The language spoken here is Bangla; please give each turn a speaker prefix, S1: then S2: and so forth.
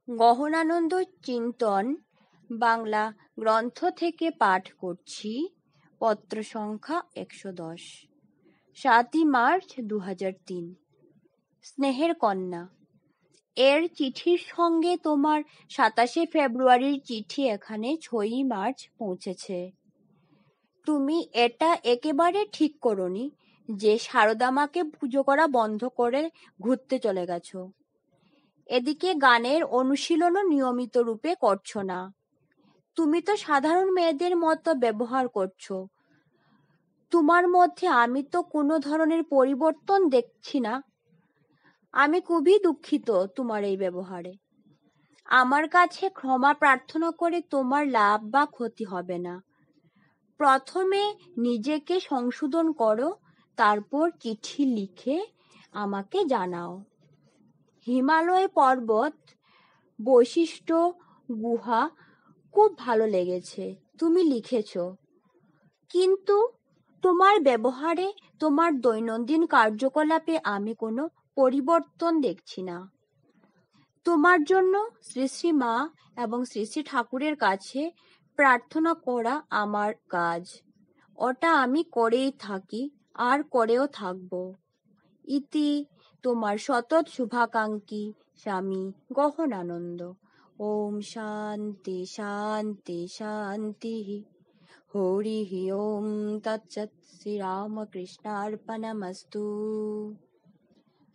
S1: গহনানন্দ চিন্তন বাংলা গ্রন্থ থেকে পাঠ করছি। পত্র সংখ্যা ১১০, ৭ই মার্চ ২০০৩। স্নেহের কন্যা, এর চিঠির সঙ্গে তোমার ২৭শে ফেব্রুয়ারির চিঠি এখানে ৬ই মার্চ পৌঁছেছে। তুমি এটা একেবারে ঠিক করোনি যে সারদামাকে পুজো করা বন্ধ করে ঘুরতে চলে গেছো। এদিকে গানের অনুশীলনও নিয়মিত রূপে করছো না। তুমি তো সাধারণ মেয়েদের মতো ব্যবহার করছো। তোমার মধ্যে আমি তো কোনো ধরনের পরিবর্তন দেখছি না। আমি খুবই দুঃখিত তোমার এই ব্যবহারে। আমার কাছে ক্ষমা প্রার্থনা করে তোমার লাভ বা ক্ষতি হবে না। প্রথমে নিজেকে সংশোধন করো, তারপর চিঠি লিখে আমাকে জানাও। হিমালয় পর্বত, বৈশিষ্ট্য, গুহা খুব ভালো লেগেছে, তুমি লিখেছ। কিন্তু তোমার ব্যবহারে, তোমার দৈনন্দিন কার্যকলাপে আমি কোনো পরিবর্তন দেখছি না। তোমার জন্য শ্রী শ্রী মা এবং শ্রী শ্রী ঠাকুরের কাছে প্রার্থনা করা আমার কাজ। ওটা আমি করেই থাকি আর করেও থাকব। ইতি তোমার সতত শুভাকাঙ্ক্ষী স্বামী গহনানন্দ। ওম শান্তি শান্তি শান্তি। হরি ওম তৎসৎ। শ্রীরামকৃষ্ণার্পণমস্তু।